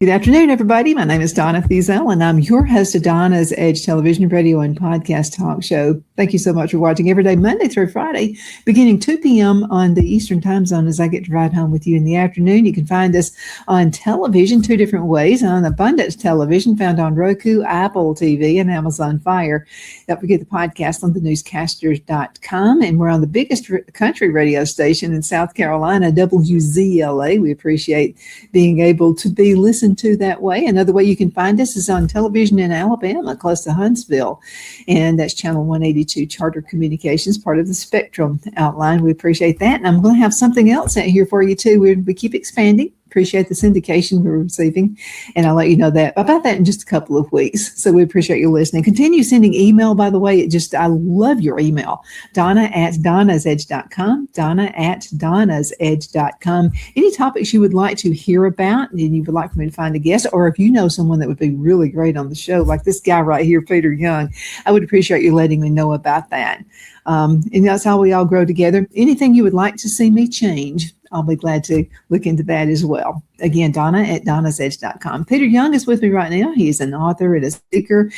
Good afternoon, everybody. My name is Donna Feazell, and I'm your host of Donna's Edge television, radio, and podcast talk show. Thank you so much for watching every day, Monday through Friday, beginning 2 p.m. on the Eastern Time Zone as I get to ride home with you in the afternoon. You can find us on television 2 different ways, on Abundance Television, found on Roku, Apple TV, and Amazon Fire. Don't forget the podcast on thenewscasters.com, and we're on the biggest country radio station in South Carolina, WZLA. We appreciate being able to be listened to that way. Another way you can find us is on television in Alabama, close to Huntsville, and that's channel 182 Charter Communications, part of the Spectrum outline. We appreciate that, and I'm going to have something else out here for you too. We keep expanding. Appreciate the syndication we're receiving, and I'll let you know about that in just a couple of weeks. So we appreciate you listening. Continue sending email, by the way. I love your email. Donna@donnasedge.com. Donna@donnasedge.com. Any topics you would like to hear about and you would like for me to find a guest, or if you know someone that would be really great on the show, like this guy right here, Peter Young, I would appreciate you letting me know about that. And that's how we all grow together. Anything you would like to see me change, I'll be glad to look into that as well. Again, Donna@donnasedge.com. Peter Young is with me right now. He's an author and a speaker,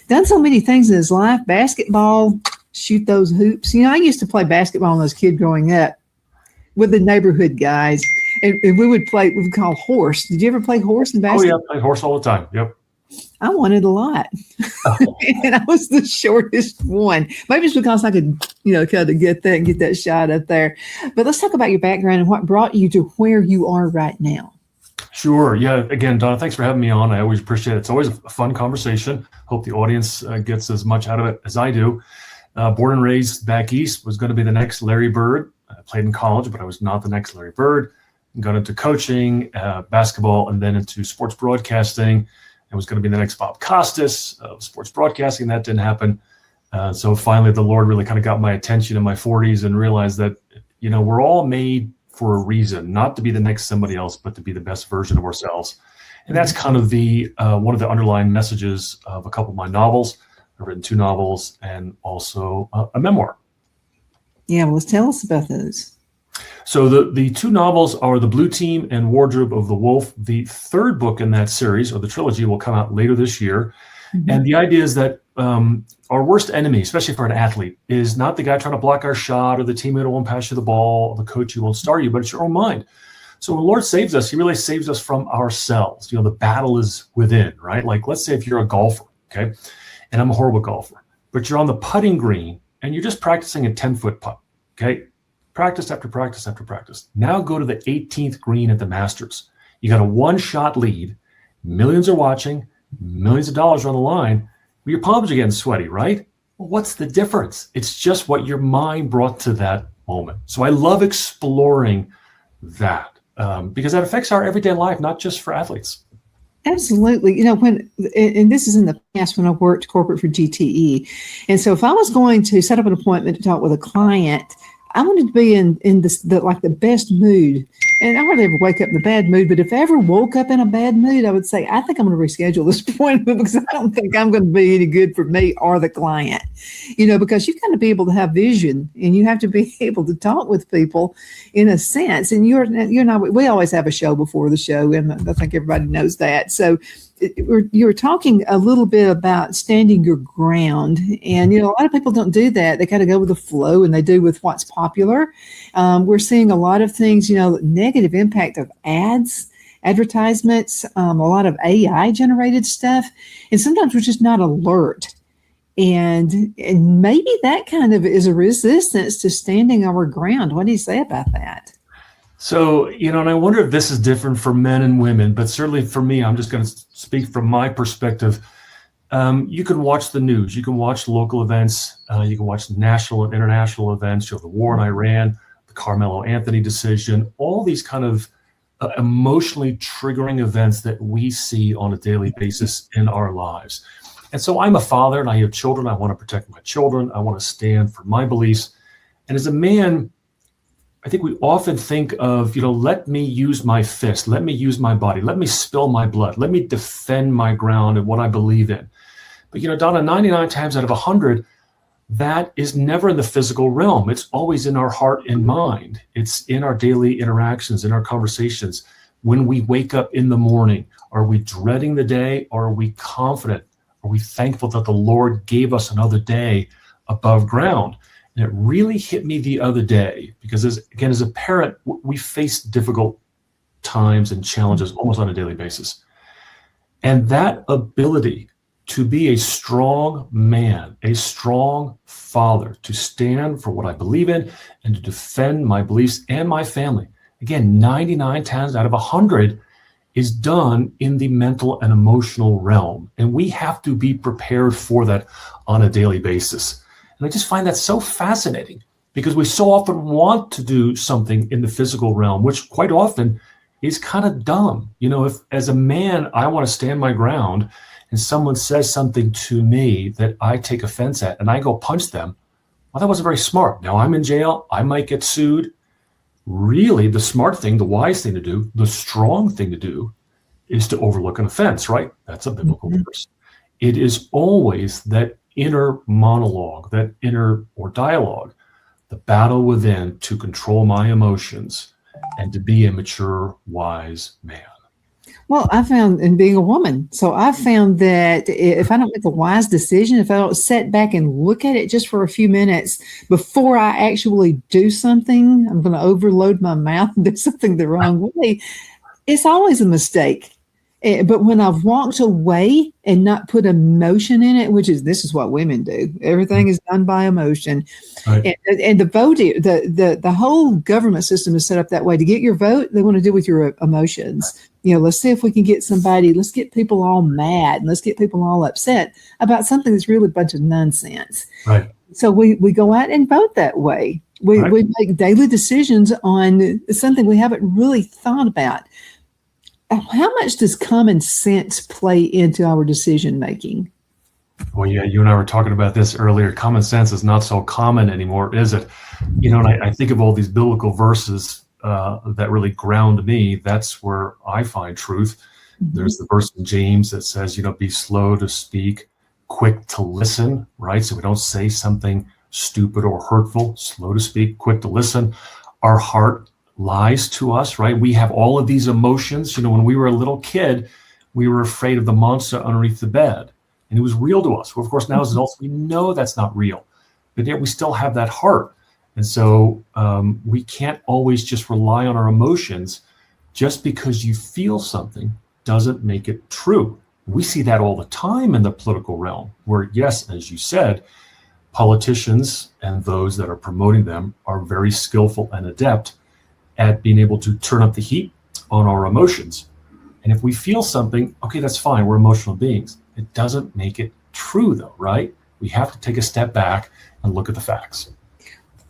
done so many things in his life: basketball, shoot those hoops. You know, I used to play basketball when I was a kid growing up with the neighborhood guys, and we would call horse. Did you ever play horse in basketball? Oh, yeah, I play horse all the time. Yep. I wanted a lot. And I was the shortest one. Maybe it's because I could, kind of get that shot up there. But let's talk about your background and what brought you to where you are right now. Sure. Yeah. Again, Donna, thanks for having me on. I always appreciate it. It's always a fun conversation. Hope the audience gets as much out of it as I do. Born and raised back east, was going to be the next Larry Bird. I played in college, but I was not the next Larry Bird. Got into coaching, basketball, and then into sports broadcasting. I was going to be the next Bob Costas of sports broadcasting. That didn't happen. So finally, the Lord really kind of got my attention in my 40s and realized that, we're all made for a reason, not to be the next somebody else, but to be the best version of ourselves. And that's kind of the one of the underlying messages of a couple of my novels. I've written 2 novels and also a memoir. Yeah, well, tell us about those. So the 2 novels are The Blue Team and Wardrobe of the Wolf. The 3rd book in that series, or the trilogy, will come out later this year. Mm-hmm. And the idea is that our worst enemy, especially for an athlete, is not the guy trying to block our shot or the teammate who won't pass you the ball or the coach who won't start you, but it's your own mind. So when the Lord saves us, he really saves us from ourselves. The battle is within, right? Like, let's say if you're a golfer, okay, and I'm a horrible golfer, but you're on the putting green and you're just practicing a 10-foot putt, okay? Practice after practice after practice. Now go to the 18th green at the Masters. You got a 1-shot lead. Millions are watching. Millions of dollars are on the line. Well, your palms are getting sweaty, right? Well, what's the difference? It's just what your mind brought to that moment. So I love exploring that because that affects our everyday life, not just for athletes. Absolutely. And this is in the past when I worked corporate for GTE. And so if I was going to set up an appointment to talk with a client, I wanted to be in the best mood. And I hardly ever wake up in a bad mood, but if I ever woke up in a bad mood, I would say, I think I'm going to reschedule this appointment because I don't think I'm going to be any good for me or the client, because you've got to be able to have vision and you have to be able to talk with people in a sense. And we always have a show before the show, and I think everybody knows that. So you were talking a little bit about standing your ground, and a lot of people don't do that. They kind of go with the flow, and they do with what's popular. We're seeing a lot of things, negative impact of advertisements, a lot of AI generated stuff, and sometimes we're just not alert. And maybe that kind of is a resistance to standing our ground. What do you say about that? So, and I wonder if this is different for men and women, but certainly for me, I'm just going to speak from my perspective. You can watch the news, you can watch local events, you can watch national and international events, the war in Iran, the Carmelo Anthony decision, all these kind of emotionally triggering events that we see on a daily basis in our lives. And so I'm a father and I have children. I want to protect my children. I want to stand for my beliefs. And as a man, I think we often think of, let me use my fist, let me use my body, let me spill my blood, let me defend my ground and what I believe in. But, Donna, 99 times out of 100, that is never in the physical realm. It's always in our heart and mind. It's in our daily interactions, in our conversations. When we wake up in the morning, are we dreading the day or are we confident? Are we thankful that the Lord gave us another day above ground? And it really hit me the other day because, as a parent, we face difficult times and challenges almost on a daily basis. And that ability to be a strong man, a strong father, to stand for what I believe in and to defend my beliefs and my family. Again, 99 times out of 100 is done in the mental and emotional realm. And we have to be prepared for that on a daily basis. And I just find that so fascinating because we so often want to do something in the physical realm, which quite often is kind of dumb. If as a man, I want to stand my ground and someone says something to me that I take offense at and I go punch them, well, that wasn't very smart. Now I'm in jail. I might get sued. Really, the smart thing, the wise thing to do, the strong thing to do is to overlook an offense, right? That's a biblical verse. It is always that inner monologue, that inner or dialogue, the battle within to control my emotions and to be a mature, wise man. Well, I found in being a woman, so I found that if I don't make a wise decision, if I don't sit back and look at it just for a few minutes before I actually do something, I'm going to overload my mouth and do something the wrong way. It's always a mistake. But when I've walked away and not put emotion in it, this is what women do. Everything is done by emotion. Right. And the voting, the whole government system is set up that way. To get your vote, they want to deal with your emotions. Let's see if we can let's get people all mad and let's get people all upset about something that's really a bunch of nonsense. Right. So we go out and vote that way. We make daily decisions on something we haven't really thought about. How much does common sense play into our decision making? Well, yeah, you and I were talking about this earlier. Common sense is not so common anymore, is it? And I think of all these biblical verses that really ground me. That's where I find truth. Mm-hmm. There's the verse in James that says, be slow to speak, quick to listen, right? So we don't say something stupid or hurtful. Slow to speak, quick to listen. Our heart lies to us, right? We have all of these emotions. When we were a little kid, we were afraid of the monster underneath the bed, and it was real to us. Well, of course, now as adults, we know that's not real, but yet we still have that heart. And so we can't always just rely on our emotions. Just because you feel something doesn't make it true. We see that all the time in the political realm, where, yes, as you said, politicians and those that are promoting them are very skillful and adept at being able to turn up the heat on our emotions. And if we feel something, okay, that's fine. We're emotional beings. It doesn't make it true though, right? We have to take a step back and look at the facts.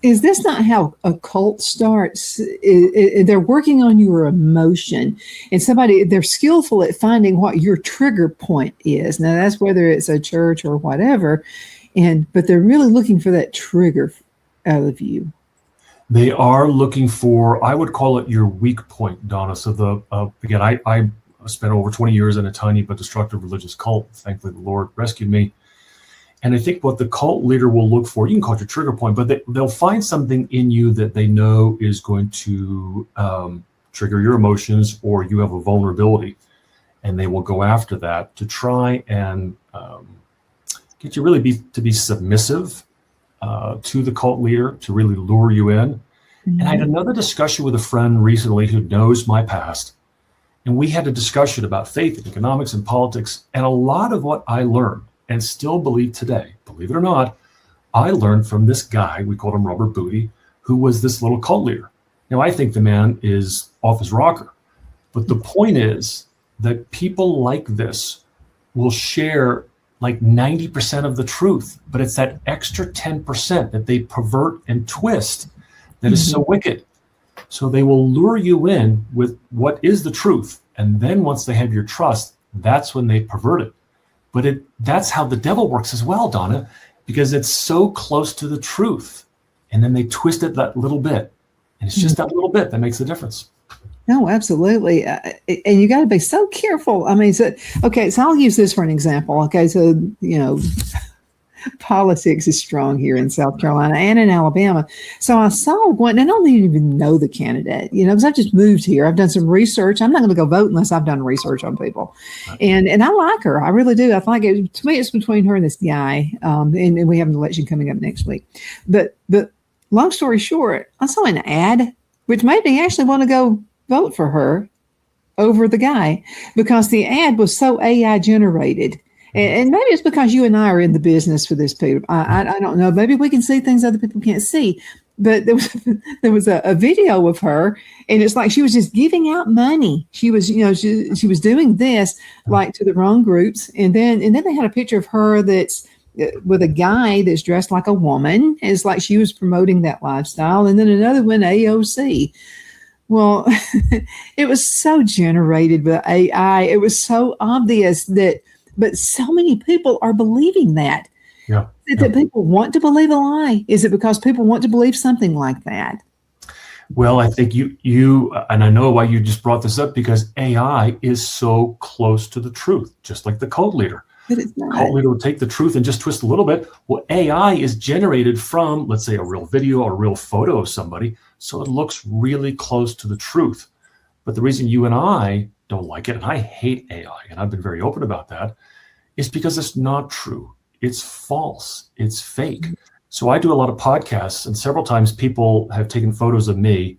Is this not how a cult starts? They're working on your emotion, and they're skillful at finding what your trigger point is. Now that's whether it's a church or whatever, but they're really looking for that trigger out of you. They are looking for, I would call it your weak point, Donna. So again, I spent over 20 years in a tiny but destructive religious cult. Thankfully, the Lord rescued me. And I think what the cult leader will look for, you can call it your trigger point, but they'll find something in you that they know is going to trigger your emotions, or you have a vulnerability. And they will go after that to try and get you really to be submissive to the cult leader, to really lure you in. Mm-hmm. And I had another discussion with a friend recently who knows my past. And we had a discussion about faith and economics and politics. And a lot of what I learned and still believe today, believe it or not, I learned from this guy, we called him Rubber Booty, who was this little cult leader. Now, I think the man is off his rocker. But the point is that people like this will share like 90% of the truth, but it's that extra 10% that they pervert and twist that is so wicked. So they will lure you in with what is the truth. And then once they have your trust, that's when they pervert it. But that's how the devil works as well, Donna, because it's so close to the truth. And then they twist it that little bit. And it's just that little bit that makes the difference. No, absolutely. And you got to be so careful. I mean, so I'll use this for an example. Okay, so, politics is strong here in South Carolina and in Alabama. So I saw one, and I don't even know the candidate, because I've just moved here. I've done some research. I'm not going to go vote unless I've done research on people. And I like her. I really do. I think to me, it's between her and this guy. And we have an election coming up next week. But long story short, I saw an ad, which made me actually want to go vote for her over the guy, because the ad was so AI generated. And maybe it's because you and I are in the business for this, Peter. I don't know. Maybe we can see things other people can't see. But there was a video of her, and it's like she was just giving out money. She was, she was doing this like to the wrong groups, and then they had a picture of her that's with a guy that's dressed like a woman. It's like she was promoting that lifestyle, and then another one, AOC. Well, it was so generated with AI. It was so obvious but so many people are believing that. Yeah. Is it that people want to believe a lie? Is it because people want to believe something like that? Well, I think you and I know why you just brought this up, because AI is so close to the truth, just like the cult leader. But it's not. The cult leader will take the truth and just twist a little bit. Well, AI is generated from, let's say, a real video or a real photo of somebody, so it looks really close to the truth. But the reason you and I don't like it, and I hate AI, and I've been very open about that, is because it's not true. It's false. It's fake. So I do a lot of podcasts, and several times people have taken photos of me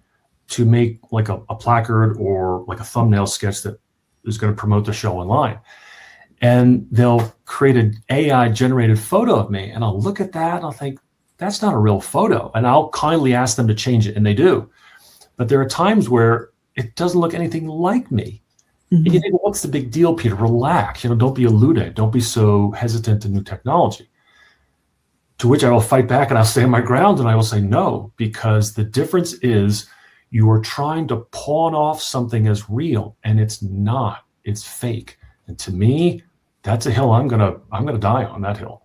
to make like a placard or like a thumbnail sketch that is going to promote the show online. And they'll create an AI generated photo of me, and I'll look at that and I'll think, that's not a real photo. And I'll kindly ask them to change it, and they do. But there are times where it doesn't look anything like me. Mm-hmm. And you think, well, what's the big deal, Peter? Relax. Don't be a ludite. Don't be so hesitant to new technology. To which I will fight back, and I'll stand my ground, and I will say no, because the difference is you are trying to pawn off something as real, and it's not. It's fake. And to me, that's a hill I'm gonna die on, that hill.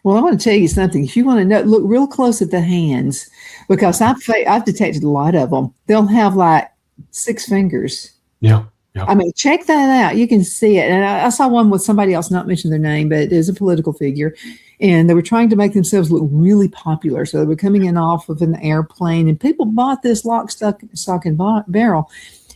Well, I want to tell you something. If you want to know, look real close at the hands, because I've detected a lot of them. They'll have like 6 fingers. Yeah. Yeah. I mean, check that out. You can see it. And I saw one with somebody else, not mention their name, but it is a political figure. And they were trying to make themselves look really popular. So they were coming in off of an airplane, and people bought this lock, stock, and barrel.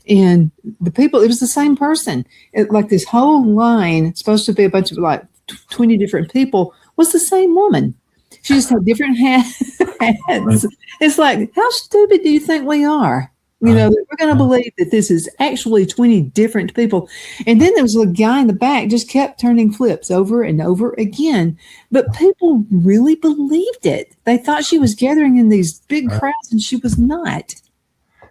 And the people, it was the same person. Like this whole line, supposed to be a bunch of like 20 different people, was the same woman. She just had different hats. Right. It's like, how stupid do you think we are? We're going to believe that this is actually 20 different people. And then there was a guy in the back just kept turning flips over and over again. But people really believed it. They thought she was gathering in these big crowds, and she was not.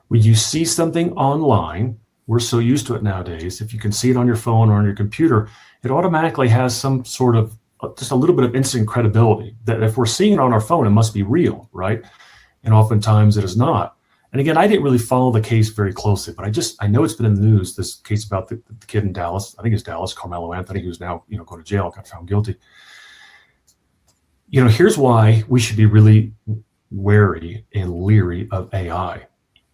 When you see something online, we're so used to it nowadays. If you can see it on your phone or on your computer, it automatically has some sort of just a little bit of instant credibility that if we're seeing it on our phone, it must be real, right? And oftentimes it is not. And again, I didn't really follow the case very closely, but I know it's been in the news, this case about the kid in Dallas. I think it's Dallas, Carmelo Anthony, who's now, going to jail, got found guilty. Here's why we should be really wary and leery of AI.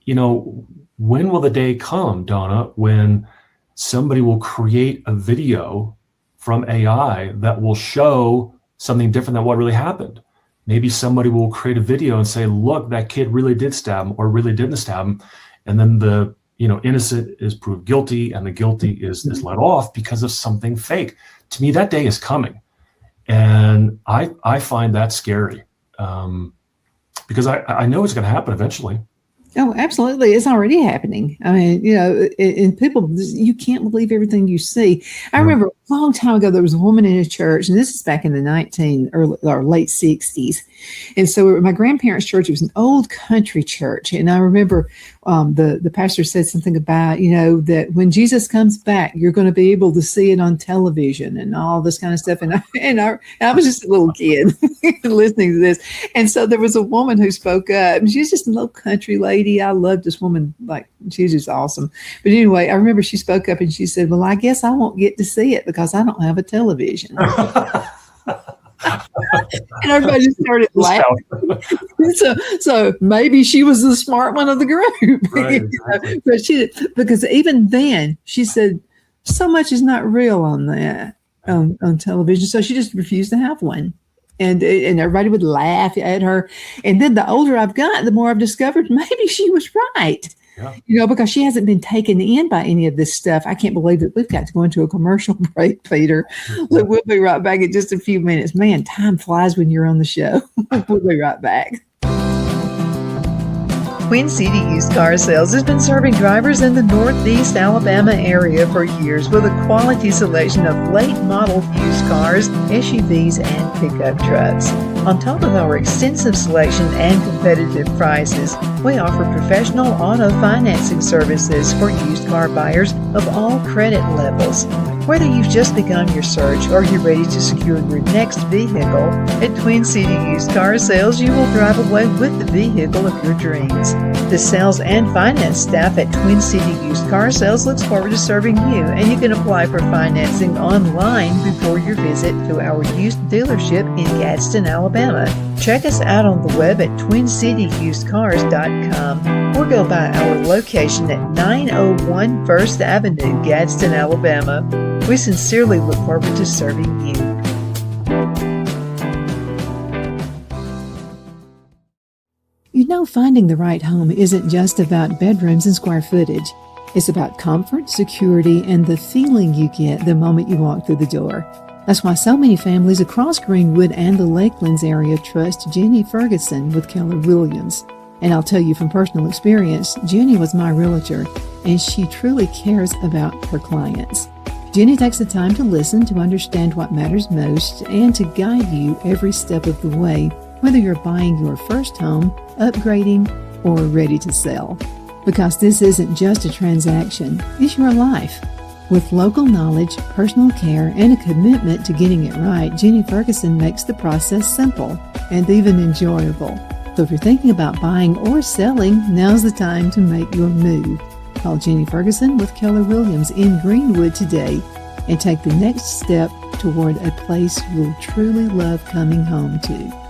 When will the day come, Donna, when somebody will create a video from AI that will show something different than what really happened? Maybe somebody will create a video and say, look, that kid really did stab him or really didn't stab him. And then the innocent is proved guilty and the guilty is let off because of something fake. To me, that day is coming. And I find that scary because I know it's going to happen eventually. Oh, absolutely. It's already happening. I mean, and people, you can't believe everything you see. I remember long time ago, there was a woman in a church, and this is back in the late 60s. And so my grandparents' church, it was an old country church. And I remember the pastor said something about, that when Jesus comes back, you're going to be able to see it on television and all this kind of stuff. And I was just a little kid listening to this. And so there was a woman who spoke up, and she was just a little country lady. I loved this woman. Like, she was just awesome. But anyway, I remember she spoke up and she said, well, I guess I won't get to see it because I don't have a television. And everybody just started laughing. So maybe she was the smart one of the group. Right, exactly. But because even then she said so much is not real on that on television. So she just refused to have one. And everybody would laugh at her. And then the older I've got, the more I've discovered maybe she was right. Yeah. Because she hasn't been taken in by any of this stuff. I can't believe that we've got to go into a commercial break, Peter. Look, we'll be right back in just a few minutes. Man, time flies when you're on the show. We'll be right back. Twin City Used Car Sales has been serving drivers in the Northeast Alabama area for years with a quality selection of late model used cars, SUVs, and pickup trucks. On top of our extensive selection and competitive prices, we offer professional auto financing services for used car buyers of all credit levels. Whether you've just begun your search or you're ready to secure your next vehicle, at Twin City Used Car Sales, you will drive away with the vehicle of your dreams. The sales and finance staff at Twin City Used Car Sales looks forward to serving you, and you can apply for financing online before your visit to our used dealership in Gadsden, Alabama. Check us out on the web at twincityusedcars.com or go by our location at 901 First Avenue, Gadsden, Alabama. We sincerely look forward to serving you. Finding the right home isn't just about bedrooms and square footage. It's about comfort, security, and the feeling you get the moment you walk through the door. That's why so many families across Greenwood and the Lakelands area trust Jenny Ferguson with Keller Williams. And I'll tell you from personal experience, Jenny was my realtor, and she truly cares about her clients. Jenny takes the time to listen, to understand what matters most, and to guide you every step of the way, whether you're buying your first home, upgrading, or ready to sell. Because this isn't just a transaction, it's your life. With local knowledge, personal care, and a commitment to getting it right, Jenny Ferguson makes the process simple and even enjoyable. So if you're thinking about buying or selling, now's the time to make your move. Call Jenny Ferguson with Keller Williams in Greenwood today and take the next step toward a place you'll truly love coming home to.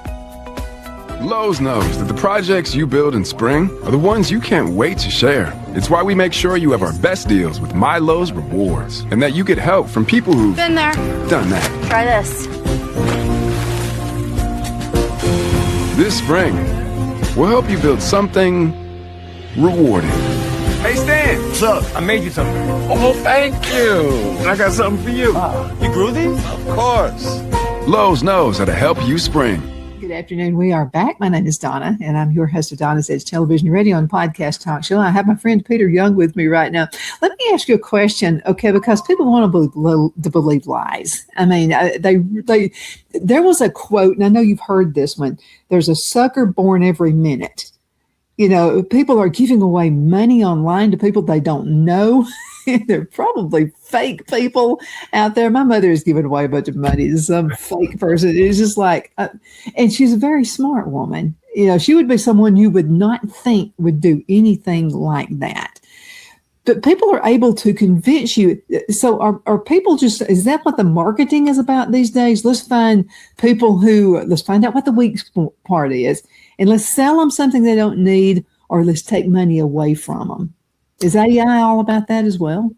Lowe's knows that the projects you build in spring are the ones you can't wait to share. It's why we make sure you have our best deals with My Lowe's Rewards, and that you get help from people who've been there, done that. Try this. This spring, we'll help you build something rewarding. Hey, Stan. What's up? I made you something. Oh, thank you. And I got something for you. You grew these? Of course. Lowe's knows how to help you spring. Good afternoon. We are back. My name is Donna, and I'm your host of Donna's Edge Television, Radio, and Podcast Talk Show. I have my friend Peter Young with me right now. Let me ask you a question, okay? Because people want to believe lies. I mean, there was a quote, and I know you've heard this one. There's a sucker born every minute. People are giving away money online to people they don't know. They're probably fake people out there. My mother has given away a bunch of money to some fake person. It's just like, and she's a very smart woman. She would be someone you would not think would do anything like that. But people are able to convince you. So are people just, is that what the marketing is about these days? Let's find let's find out what the weak part is, and let's sell them something they don't need, or let's take money away from them. Is AI all about that as well?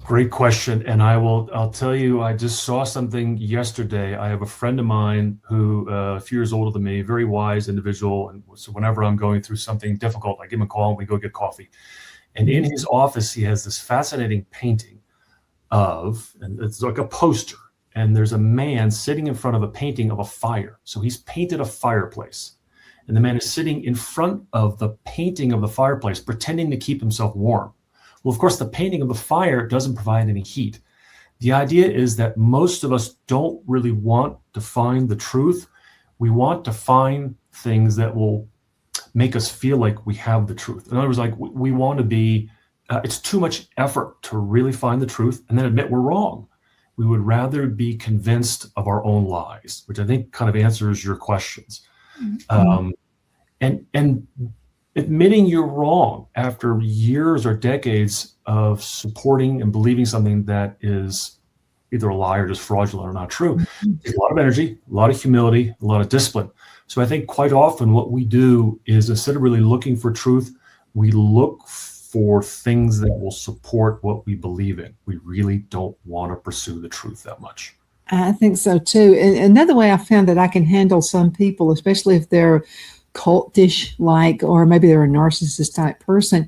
Great question. And I'll tell you, I just saw something yesterday. I have a friend of mine who a few years older than me, very wise individual. And so whenever I'm going through something difficult, I give him a call and we go get coffee. And in his office, he has this fascinating painting and it's like a poster. And there's a man sitting in front of a painting of a fire. So he's painted a fireplace. And the man is sitting in front of the painting of the fireplace, pretending to keep himself warm. Well, of course, the painting of the fire doesn't provide any heat. The idea is that most of us don't really want to find the truth. We want to find things that will make us feel like we have the truth. In other words, like we want to be, it's too much effort to really find the truth and then admit we're wrong. We would rather be convinced of our own lies, which I think kind of answers your questions. And admitting you're wrong after years or decades of supporting and believing something that is either a lie or just fraudulent or not true, takes a lot of energy, a lot of humility, a lot of discipline. So I think quite often what we do is, instead of really looking for truth, we look for things that will support what we believe in. We really don't want to pursue the truth that much. I think so too. And another way I found that I can handle some people, especially if they're cultish like, or maybe they're a narcissist type person,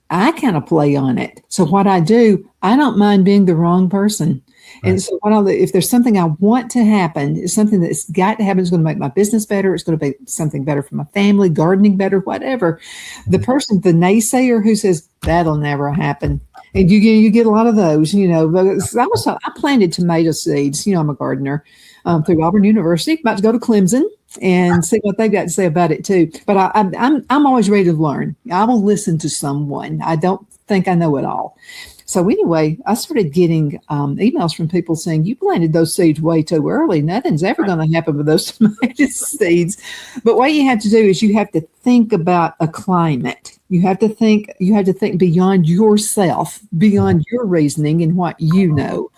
I kind of play on it. So what I do, I don't mind being the wrong person. Right. And so if there's something I want to happen, it's something that's got to happen, it's going to make my business better, it's going to be something better for my family, gardening better, whatever. The person, the naysayer who says, that'll never happen. And you get a lot of those, I planted tomato seeds. I'm a gardener through Auburn University, about to go to Clemson and see what they've got to say about it too. But I'm always ready to learn. I will listen to someone. I don't think I know it all. So anyway, I started getting emails from people saying, you planted those seeds way too early. Nothing's ever going to happen with those tomato seeds. But what you have to do is you have to think about a climate. You have to think beyond yourself, beyond your reasoning and what you know.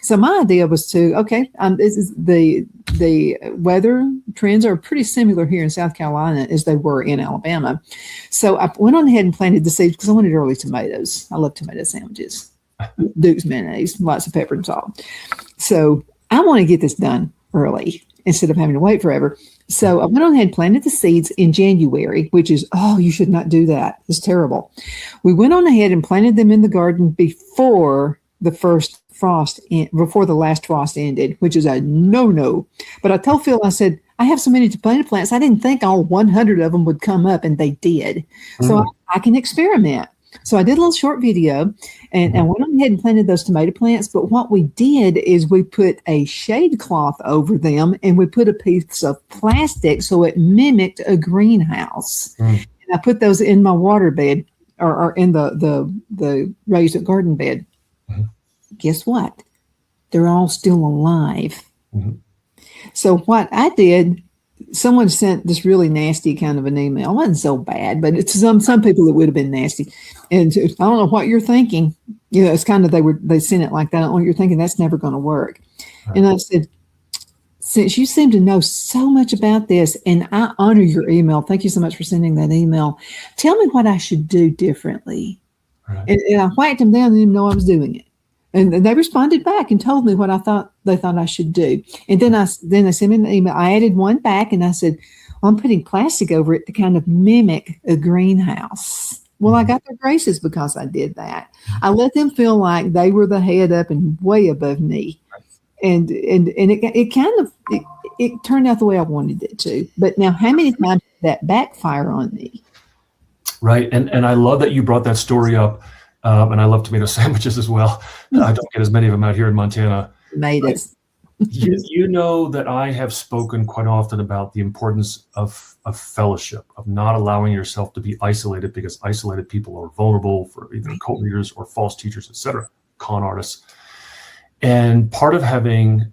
So my idea was this is the weather trends are pretty similar here in South Carolina as they were in Alabama. So I went on ahead and planted the seeds because I wanted early tomatoes. I love tomato sandwiches, Duke's mayonnaise, lots of pepper and salt. So I want to get this done early instead of having to wait forever. So I went on ahead and planted the seeds in January, which is, you should not do that. It's terrible. We went on ahead and planted them in the garden before the last frost ended, which is a no-no. But I told Phil, I said, I have so many tomato plants, I didn't think all 100 of them would come up, and they did. So I can experiment. So I did a little short video and I went on ahead and planted those tomato plants. But what we did is we put a shade cloth over them and we put a piece of plastic so it mimicked a greenhouse. And I put those in my water bed or in the raised garden bed. Guess what? They're all still alive. So what I did, someone sent this really nasty kind of an email. It wasn't so bad, but it's some people it would have been nasty. And I don't know what you're thinking. It's kind of they sent it like that. I don't know what you're thinking. That's never going to work. Right. And I said, since you seem to know so much about this, and I honor your email. Thank you so much for sending that email. Tell me what I should do differently. Right. And I whacked them down and didn't know I was doing it. And they responded back and told me what they thought I should do. And then they sent me an email. I added one back and I said, I'm putting plastic over it to kind of mimic a greenhouse. Well, I got their graces because I did that. I let them feel like they were the head up and way above me. And it kind of it turned out the way I wanted it to. But now, how many times did that backfire on me? Right. And I love that you brought that story up. And I love tomato sandwiches as well. I don't get as many of them out here in Montana. Tomatoes. You know that I have spoken quite often about the importance of fellowship, of not allowing yourself to be isolated, because isolated people are vulnerable for either cult leaders or false teachers, etc., con artists. And part of having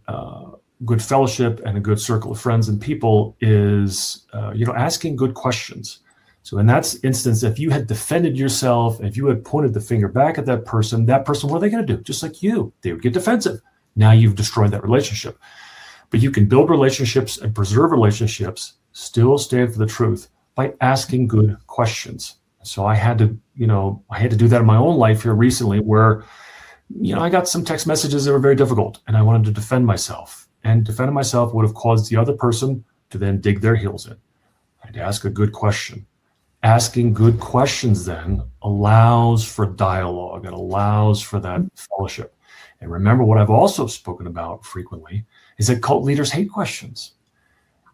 good fellowship and a good circle of friends and people is, asking good questions. So in that instance, if you had defended yourself, if you had pointed the finger back at that person, what are they going to do? Just like you, they would get defensive. Now you've destroyed that relationship. But you can build relationships and preserve relationships, still stand for the truth by asking good questions. So I had to do that in my own life here recently where, I got some text messages that were very difficult and I wanted to defend myself. And defending myself would have caused the other person to then dig their heels in. I had to ask a good question. Asking good questions then allows for dialogue. It allows for that fellowship. And remember, what I've also spoken about frequently is that cult leaders hate questions.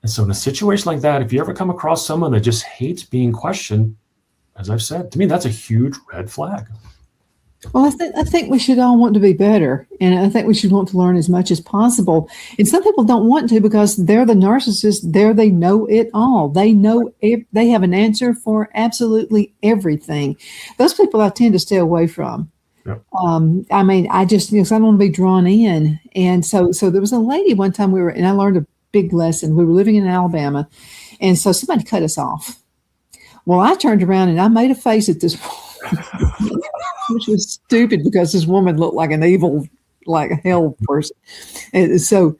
And so in a situation like that, if you ever come across someone that just hates being questioned, as I've said, to me, that's a huge red flag. Well, I think we should all want to be better. And I think we should want to learn as much as possible. And some people don't want to because they're the narcissists. They know it all. They know they have an answer for absolutely everything. Those people I tend to stay away from. Yep. I mean, I just, I don't want to be drawn in. And so there was a lady one time and I learned a big lesson. We were living in Alabama. And so somebody cut us off. Well, I turned around and I made a face at this which was stupid because this woman looked like an evil, like a hell person. And so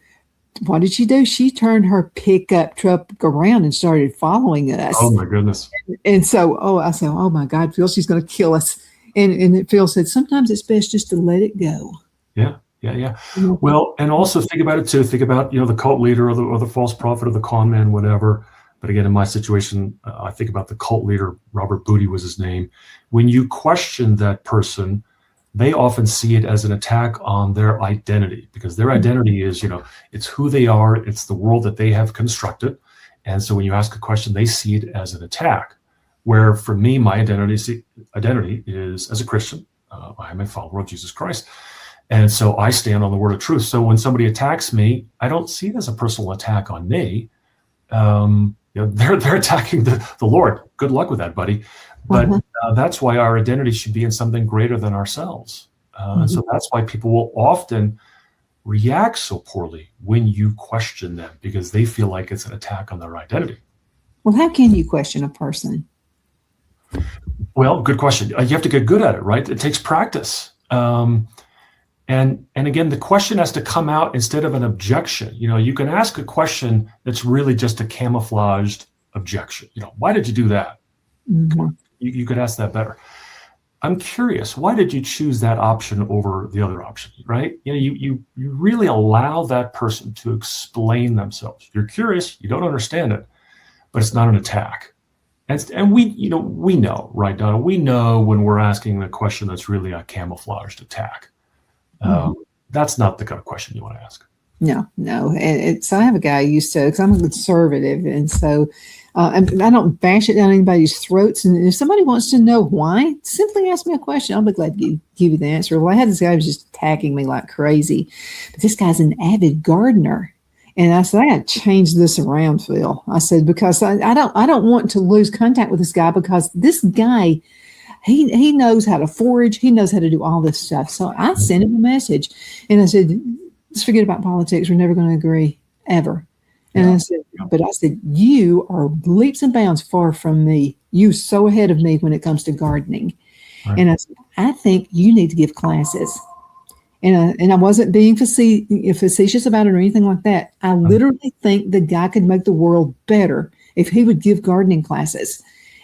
what did she do? She turned her pickup truck around and started following us. Oh my goodness. And so, I said, oh my God, Phil, she's going to kill us. And Phil said, sometimes it's best just to let it go. Yeah. Well, and also think about it too. Think about, the cult leader or the false prophet or the con man, whatever. But again, in my situation, I think about the cult leader, Robert Booty was his name. When you question that person, they often see it as an attack on their identity, because their identity is, it's who they are. It's the world that they have constructed. And so when you ask a question, they see it as an attack. Where for me, my identity is as a Christian. I am a follower of Jesus Christ. And so I stand on the word of truth. So when somebody attacks me, I don't see it as a personal attack on me. They're attacking the Lord. Good luck with that, buddy. But that's why our identity should be in something greater than ourselves. And so that's why people will often react so poorly when you question them, because they feel like it's an attack on their identity. Well, how can you question a person? Well, good question. You have to get good at it, right? It takes practice. And again, the question has to come out instead of an objection. You can ask a question that's really just a camouflaged objection. Why did you do that? Mm-hmm. You could ask that better. I'm curious, why did you choose that option over the other option, right? You really allow that person to explain themselves. You're curious, you don't understand it, but it's not an attack. And we know, right, Donna? We know when we're asking a question that's really a camouflaged attack. That's not the kind of question you want to ask. No. So I have a guy I used to, because I'm a conservative, and so I don't bash it down anybody's throats. And if somebody wants to know why, simply ask me a question. I'll be glad to give you the answer. Well, I had this guy who was just attacking me like crazy, but this guy's an avid gardener. And I said, I got to change this around, Phil. I said, because I don't want to lose contact with this guy, because this guy, he knows how to forage. He knows how to do all this stuff. So I sent him a message and I said, let's forget about politics. We're never going to agree ever. And I said, you are leaps and bounds far from me. You so ahead of me when it comes to gardening. Right. And I said, I think you need to give classes. And I wasn't being facetious about it or anything like that. I literally think the guy could make the world better if he would give gardening classes.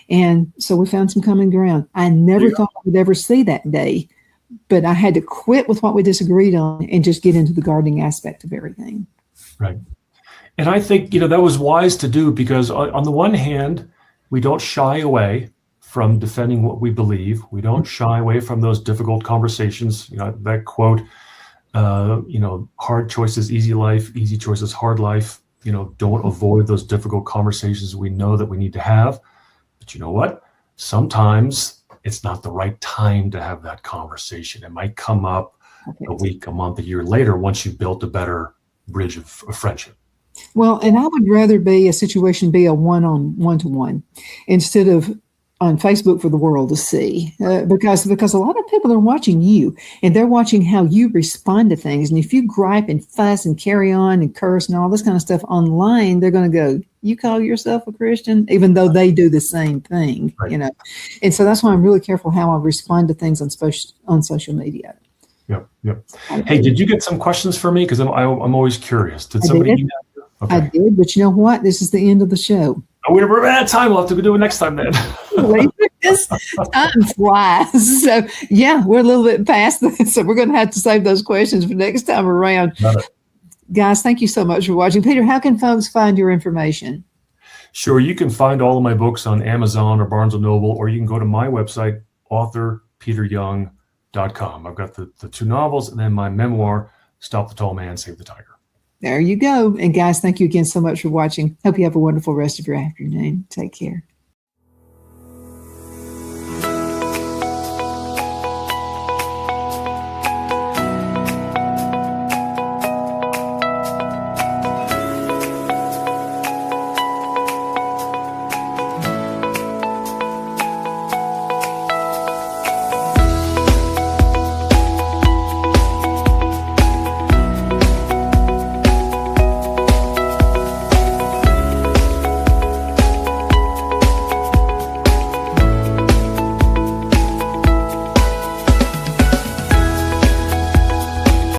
And so we found some common ground. I never thought I would ever see that day, but I had to quit with what we disagreed on and just get into the gardening aspect of everything. Right. And I think, that was wise to do, because on the one hand, we don't shy away from defending what we believe. We don't shy away from those difficult conversations. That quote, hard choices, easy life, easy choices, hard life. Don't avoid those difficult conversations we know that we need to have. But you know what? Sometimes it's not the right time to have that conversation. It might come up a week, a month, a year later, once you've built a better bridge of friendship. Well, and I would rather be a one-to-one instead of on Facebook for the world to see, because a lot of people are watching you, and they're watching how you respond to things. And if you gripe and fuss and carry on and curse and all this kind of stuff online, they're going to go, you call yourself a Christian, even though they do the same thing, right. And so that's why I'm really careful how I respond to things on social media. Yep. Hey, did you get some questions for me? Because I'm always curious. Did somebody email you? Okay. I did, but you know what? This is the end of the show. Oh, we're out of time. We'll have to do it next time then. This time flies. So, yeah, we're a little bit past this. So we're going to have to save those questions for next time around. Guys, thank you so much for watching. Peter, how can folks find your information? Sure. You can find all of my books on Amazon or Barnes & Noble, or you can go to my website, authorpeteryoung.com. I've got the two novels and then my memoir, Stop the Tall Man, Save the Tiger. There you go. And guys, thank you again so much for watching. Hope you have a wonderful rest of your afternoon. Take care.